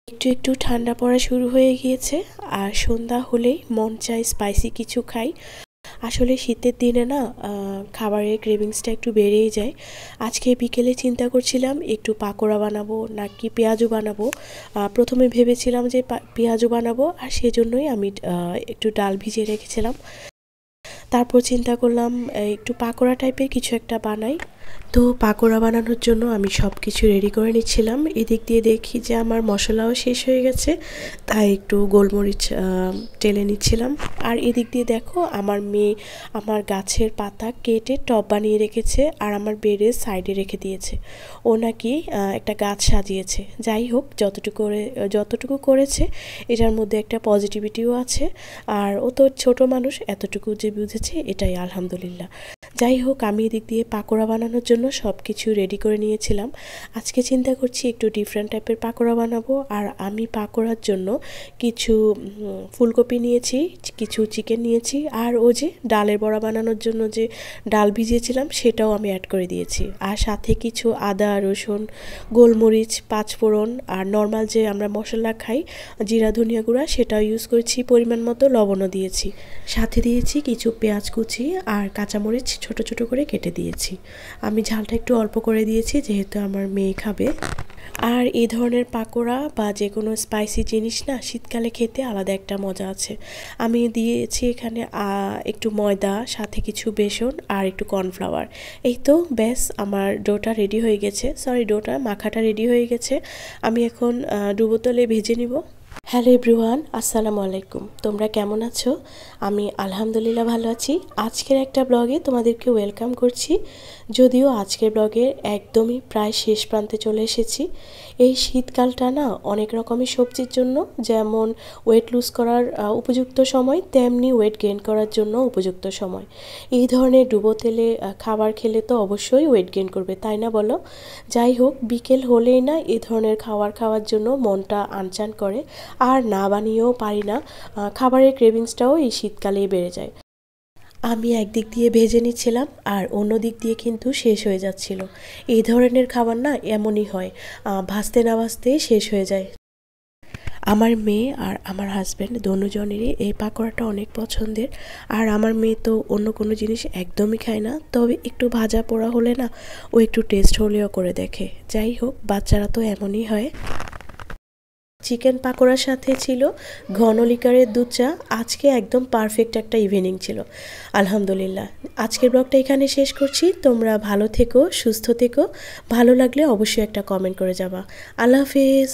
একটু একটু ঠান্ডা পড়া শুরু হয়ে গিয়েছে আর সন্ধ্যা হলেই মন চায় স্পাইসি কিছু খাই। আসলে শীতের দিনে না খাবারের ক্রেভিংসটা একটু বেড়েই যায়। আজকে বিকেলে চিন্তা করছিলাম একটু পাকোড়া বানাবো নাকি পেঁয়াজু বানাবো। প্রথমে ভেবেছিলাম যে পেঁয়াজু বানাবো, আর সেজন্যই আমি একটু ডাল ভিজিয়ে রেখেছিলাম। তারপর চিন্তা করলাম একটু পাকোড়া টাইপের কিছু একটা বানাই। তো পাকোড়া বানানোর জন্য আমি সব কিছু রেডি করে নিচ্ছিলাম। এদিক দিয়ে দেখি যে আমার মশলাও শেষ হয়ে গেছে, তাই একটু গোলমরিচ টেলে নিচ্ছিলাম। আর এদিক দিয়ে দেখো আমার মেয়ে আমার গাছের পাতা কেটে টব বানিয়ে রেখেছে আর আমার বেডের সাইডে রেখে দিয়েছে। ও নাকি একটা গাছ সাজিয়েছে। যাই হোক, যতটুকু করেছে এটার মধ্যে একটা পজিটিভিটিও আছে। আর ও তো ছোট মানুষ, এতটুকু যে বুঝেছে এটাই আলহামদুলিল্লাহ। যাই হোক, আমি এদিক দিয়ে পাকোড়া বানানোর জন্য সব কিছু রেডি করে নিয়েছিলাম। আজকে চিন্তা করছি একটু ডিফারেন্ট টাইপের পাকোড়া বানাবো। আর আমি পাকোড়ার জন্য কিছু ফুলকপি নিয়েছি, কিছু চিকেন নিয়েছি, আর ও যে ডালের বড়া বানানোর জন্য যে ডাল ভিজিয়েছিলাম সেটাও আমি অ্যাড করে দিয়েছি। আর সাথে কিছু আদা, রসুন, গোলমরিচ, পাঁচফোড়ন আর নর্মাল যে আমরা মশলা খাই জিরা ধনিয়া গুঁড়া সেটাও ইউজ করেছি, পরিমাণ মতো লবণও দিয়েছি। সাথে দিয়েছি কিছু পেঁয়াজ কুচি আর কাঁচামরিচ ছোট ছোট করে কেটে দিয়েছি। আমি ঝালটা একটু অল্প করে দিয়েছি যেহেতু আমার মেয়ে খাবে। আর এই ধরনের পাকোড়া বা যে কোনো স্পাইসি জিনিস না শীতকালে খেতে আলাদা একটা মজা আছে। আমি দিয়েছি এখানে একটু ময়দা, সাথে কিছু বেসন আর একটু কর্নফ্লাওয়ার। এই তো ব্যাস, আমার ডোটা মাখাটা রেডি হয়ে গেছে। আমি এখন ডুবো তেলে ভেজে নিব। হ্যালো এভরিওয়ান, আসসালামু আলাইকুম। তোমরা কেমন আছো? আমি আলহামদুলিল্লাহ ভালো আছি। আজকের একটা ব্লগে তোমাদেরকে ওয়েলকাম করছি। যদিও আজকের ব্লগের একদমই প্রায় শেষ প্রান্তে চলে এসেছি। এই শীতকালটা না অনেক রকমের সবজির জন্য যেমন ওয়েট লুজ করার উপযুক্ত সময়, তেমনি ওয়েট গেইন করার জন্য উপযুক্ত সময়। এই ধরনের ডুবো তেলে খাবার খেলে তো অবশ্যই ওয়েট গেইন করবে, তাই না বলো? যাই হোক, বিকেল হলেই না এই ধরনের খাওয়ার জন্য মনটা আনচান করে। আর না বানিয়েও পারি না, খাবারের ক্রেভিংসটাও এই শীতকালেই বেড়ে যায়। আমি একদিক দিয়ে ভেজে নিচ্ছিলাম আর অন্য দিক দিয়ে কিন্তু শেষ হয়ে যাচ্ছিল। এই ধরনের খাবার না এমনই হয়, ভাজতে না ভাজতেই শেষ হয়ে যায়। আমার মেয়ে আর আমার হাজব্যান্ড দুজনেরই এই পাকোড়াটা অনেক পছন্দের। আর আমার মেয়ে তো অন্য কোনো জিনিস একদমই খায় না, তবে একটু ভাজা পোড়া হলে না ও একটু টেস্ট হলেও করে দেখে। যাই হোক, বাচ্চারা তো এমনই হয়। চিকেন পাকোড়ার সাথে ছিল ঘন লিকারের দুধ চা। আজকে একদম পারফেক্ট একটা ইভিনিং ছিল আলহামদুলিল্লাহ। আজকের ব্লগটা এখানে শেষ করছি। তোমরা ভালো থেকো, সুস্থ থেকো। ভালো লাগলে অবশ্যই একটা কমেন্ট করে যাবা। আল্লাহ হাফেজ।